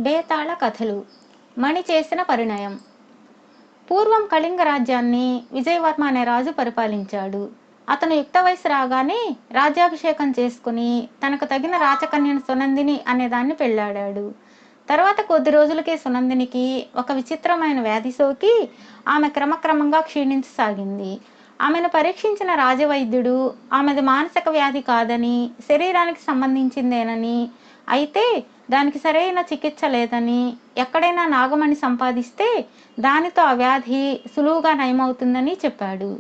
బేతాళ కథలు. మణి చేసిన పరిణయం. పూర్వం కళింగ రాజ్యాన్ని విజయవర్మ అనే రాజు పరిపాలించాడు. అతను యుక్త వయసు రాగానే రాజ్యాభిషేకం చేసుకుని తనకు తగిన రాచకన్యను సునందిని అనేదాన్ని పెళ్ళాడాడు. తర్వాత కొద్ది రోజులకే సునందినికి ఒక విచిత్రమైన వ్యాధి సోకి ఆమె క్రమక్రమంగా క్షీణించసాగింది. ఆమెను పరీక్షించిన రాజవైద్యుడు ఆమెది మానసిక వ్యాధి కాదని, శరీరానికి సంబంధించిందేనని, అయితే దానికి సరైన చికిత్స లేదని, ఎక్కడైనా నాగమణి సంపాదిస్తే దానితో ఆ వ్యాధి సులువుగా నయమవుతుందని చెప్పాడు.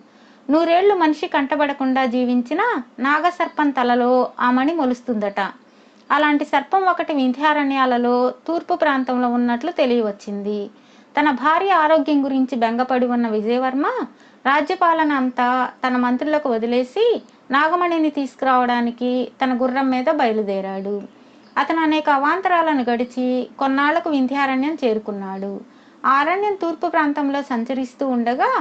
100 ఏళ్లు మనిషి కంటబడకుండా జీవించిన నాగసర్పం తలలో ఆ మణి మొలుస్తుందట. అలాంటి సర్పం ఒకటి వింధ్యారణ్యాలలో తూర్పు ప్రాంతంలో ఉన్నట్లు తెలియవచ్చింది. తన భార్య ఆరోగ్యం గురించి బెంగపడి ఉన్న విజయవర్మ రాజ్యపాలన అంతా తన మంత్రులకు వదిలేసి నాగమణిని తీసుకురావడానికి తన గుర్రం మీద బయలుదేరాడు. అతను అనేక అవాంతరాలను గడిచి కొన్నాళ్లకు వింధ్యారణ్యం చేరుకున్నాడు. ఆ అరణ్యం తూర్పు ప్రాంతంలో సంచరిస్తూ ఉండగా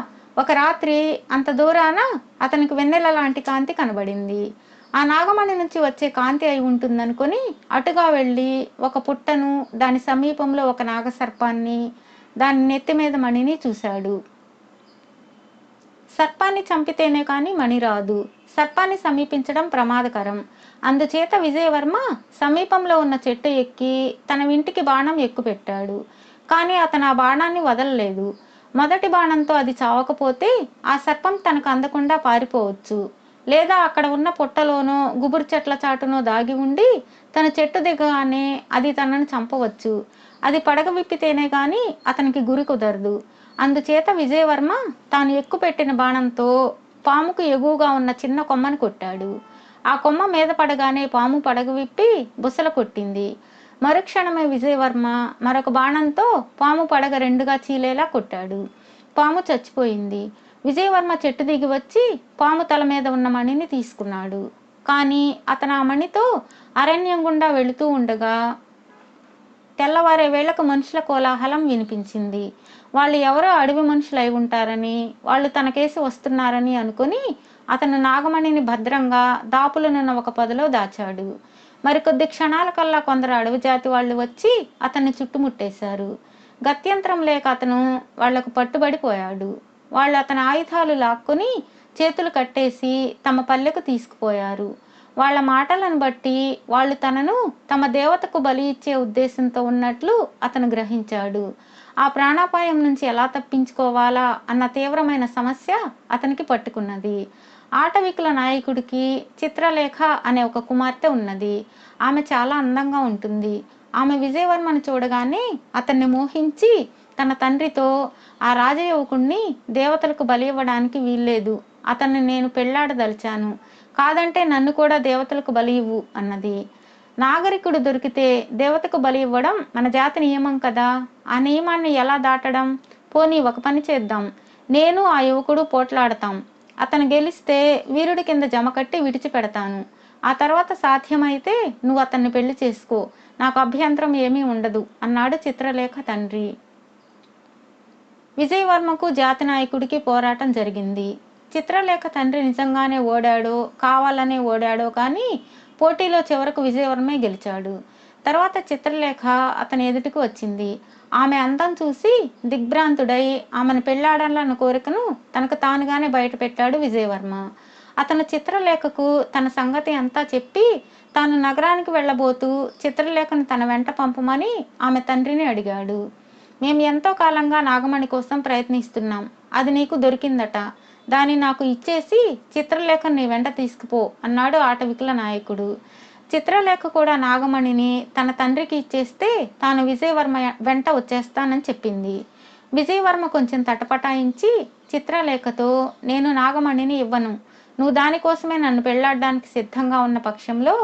ఒక రాత్రి అంత దూరాన అతనికి వెన్నెల లాంటి కాంతి కనబడింది. ఆ నాగమణి నుంచి వచ్చే కాంతి అయి ఉంటుందనుకొని అటుగా వెళ్ళి ఒక పుట్టను, దాని సమీపంలో ఒక నాగసర్పాన్ని, దాని నెత్తి మీద మణిని చూశాడు. సర్పాన్ని చంపితేనే కానీ మణి రాదు. సర్పాన్ని సమీపించడం ప్రమాదకరం. అందుచేత విజయవర్మ సమీపంలో ఉన్న చెట్టు ఎక్కి తన ఇంటికి బాణం ఎక్కుపెట్టాడు. కానీ అతను ఆ బాణాన్ని వదలలేదు. మొదటి బాణంతో అది చావకపోతే ఆ సర్పం తనకు అందకుండా పారిపోవచ్చు, లేదా అక్కడ ఉన్న పుట్టలోనో గుబురు చెట్ల చాటునో దాగి ఉండి తన చెట్టు దిగగానే అది తనను చంపవచ్చు. అది పడగ విప్పితేనే కానీ అతనికి గురి కుదరదు. అందుచేత విజయవర్మ తాను ఎక్కుపెట్టిన బాణంతో పాముకు ఎగువగా ఉన్న చిన్న కొమ్మను కొట్టాడు. ఆ కొమ్మ మీద పడగానే పాము పడగ విప్పి బుసల కొట్టింది. మరుక్షణమే విజయవర్మ మరొక బాణంతో పాము పడగ రెండుగా చీలేలా కొట్టాడు. పాము చచ్చిపోయింది. విజయవర్మ చెట్టు దిగి వచ్చి పాము తల మీద ఉన్న మణిని తీసుకున్నాడు. కానీ అతను ఆ మణితో అరణ్యం గుండా వెళుతూ ఉండగా తెల్లవారే వేళకు మనుషుల కోలాహలం వినిపించింది. వాళ్ళు ఎవరో అడవి మనుషులు అయి ఉంటారని, వాళ్ళు తనకేసి వస్తున్నారని అనుకుని అతను నాగమణిని భద్రంగా దాపులనున్న ఒక పొదలో దాచాడు. మరికొద్ది క్షణాల కల్లా కొందరు అడవి జాతి వాళ్ళు వచ్చి అతన్ని చుట్టుముట్టేశారు. గత్యంతరం లేక అతను వాళ్లకు పట్టుబడిపోయాడు. వాళ్ళు అతని ఆయుధాలు లాక్కుని చేతులు కట్టేసి తమ పల్లెకు తీసుకుపోయారు. వాళ్ళ మాటలను బట్టి వాళ్ళు తనను తమ దేవతకు బలి ఇచ్చే ఉద్దేశంతో ఉన్నట్లు అతను గ్రహించాడు. ఆ ప్రాణాపాయం నుంచి ఎలా తప్పించుకోవాలా అన్న తీవ్రమైన సమస్య అతనికి పట్టుకున్నది. ఆటవికుల నాయకుడికి చిత్రలేఖ అనే ఒక కుమార్తె ఉన్నది. ఆమె చాలా అందంగా ఉంటుంది. ఆమె విజయవర్మను చూడగానే అతన్ని మోహించి తన తండ్రితో, ఆ రాజయువకుణ్ణి దేవతలకు బలి ఇవ్వడానికి వీల్లేదు, అతన్ని నేను పెళ్లాడదలిచాను, కాదంటే నన్ను కూడా దేవతలకు బలి ఇవ్వు అన్నది. నాగరికుడు దొరికితే దేవతకు బలి ఇవ్వడం మన జాతి నియమం కదా, ఆ నియమాన్ని ఎలా దాటడం? పోనీ ఒక పని చేద్దాం, నేను ఆ యువకుడు పోట్లాడతాం, అతను గెలిస్తే వీరుడి కింద జమ కట్టి విడిచిపెడతాను, ఆ తర్వాత సాధ్యమైతే నువ్వు అతన్ని పెళ్లి చేసుకో, నాకు అభ్యంతరం ఏమీ ఉండదు అన్నాడు చిత్రలేఖ తండ్రి. విజయవర్మకు జాతి నాయకుడికి పోరాటం జరిగింది. చిత్రలేఖ తండ్రి నిజంగానే ఓడాడో కావాలనే ఓడాడో కానీ పోటీలో చివరకు విజయవర్మే గెలిచాడు. తర్వాత చిత్రలేఖ అతని ఎదుటికి వచ్చింది. ఆమె అందం చూసి దిగ్భ్రాంతుడై ఆమెను పెళ్లాడాలన్న కోరికను తనకు తానుగానే బయటపెట్టాడు విజయవర్మ. అతను చిత్రలేఖకు తన సంగతి అంతా చెప్పి తాను నగరానికి వెళ్ళబోతూ చిత్రలేఖను తన వెంట పంపమని ఆమె తండ్రిని అడిగాడు. మేము ఎంతో కాలంగా నాగమణి కోసం ప్రయత్నిస్తున్నాం, అది నీకు దొరికిందట, దాన్ని నాకు ఇచ్చేసి చిత్రలేఖను నీ వెంట తీసుకుపో అన్నాడు ఆటవికుల నాయకుడు. చిత్రలేఖ కూడా నాగమణిని తన తండ్రికి ఇచ్చేస్తే తాను విజయవర్మ వెంట వచ్చేస్తానని చెప్పింది. విజయవర్మ కొంచెం తటపటాయించి చిత్రలేఖతో, నేను నాగమణిని ఇవ్వను, నువ్వు దానికోసమే నన్ను పెళ్లాడడానికి సిద్ధంగా ఉన్న పక్షంలో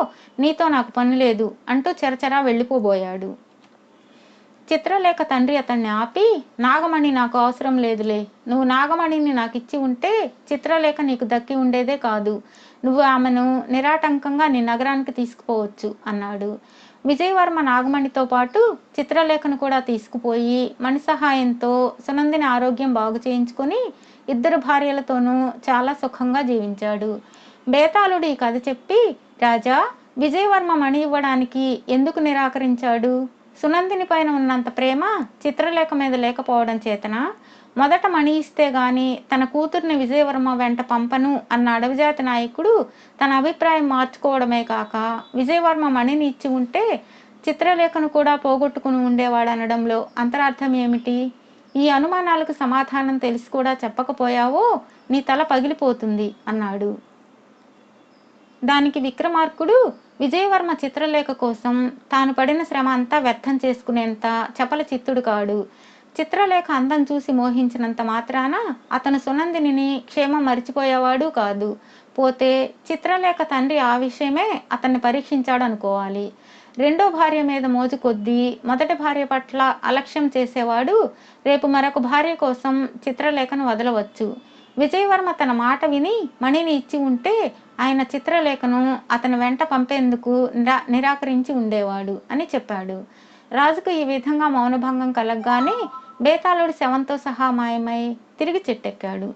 నీతో నాకు పని లేదు అంటూ చెరచెరా వెళ్ళిపోబోయాడు. చిత్రలేఖ తండ్రి అతన్ని ఆపి, నాగమణి నాకు అవసరం లేదులే, నువ్వు నాగమణిని నాకు ఇచ్చి ఉంటే చిత్రలేఖ నీకు దక్కి ఉండేదే కాదు, నువ్వు ఆమెను నిరాటంకంగా నీ నగరానికి తీసుకుపోవచ్చు అన్నాడు. విజయవర్మ నాగమణితో పాటు చిత్రలేఖను కూడా తీసుకుపోయి మణి సహాయంతో సునందిని ఆరోగ్యం బాగు చేయించుకొని 2 భార్యలతోనూ చాలా సుఖంగా జీవించాడు. బేతాళుడు ఈ కథ చెప్పి, రాజా, విజయవర్మ మణి ఇవ్వడానికి ఎందుకు నిరాకరించాడు? సునందిని పైన ఉన్నంత ప్రేమ చిత్రలేఖ మీద లేకపోవడం చేతన మొదట మణి ఇస్తే గాని తన కూతుర్ని విజయవర్మ వెంట పంపను అన్న అడవిజాతి నాయకుడు తన అభిప్రాయం మార్చుకోవడమే కాక విజయవర్మ మణిని ఇచ్చి ఉంటే చిత్రలేఖను కూడా పోగొట్టుకుని ఉండేవాడనడంలో అంతరార్థం ఏమిటి? ఈ అనుమానాలకు సమాధానం తెలిసి కూడా చెప్పకపోయావో నీ తల పగిలిపోతుంది అన్నాడు. దానికి విక్రమార్కుడు విజయవర్మ చిత్రలేఖ కోసం తాను పడిన శ్రమ అంతా వ్యర్థం చేసుకునేంత చపల చిత్తుడు కాడు. చిత్రలేఖ అందం చూసి మోహించినంత మాత్రాన అతను సునందిని క్షేమం మరిచిపోయేవాడు కాదు. పోతే చిత్రలేఖ తండ్రి ఆ విషయమే అతన్ని పరీక్షించాడు అనుకోవాలి. రెండో భార్య మీద మోజు కొద్దీ మొదటి భార్య పట్ల అలక్ష్యం చేసేవాడు రేపు మరొక భార్య కోసం చిత్రలేఖను వదలవచ్చు. విజయవర్మ తన మాట విని మణిని ఇచ్చి ఉంటే ఆయన చిత్రలేఖను అతని వెంట పంపేందుకు నిరాకరించి ఉండేవాడు అని చెప్పాడు. రాజుకు ఈ విధంగా మౌనభంగం కలగగానే బేతాళుడు శవంతో సహా మాయమై తిరిగి చెట్టెక్కాడు.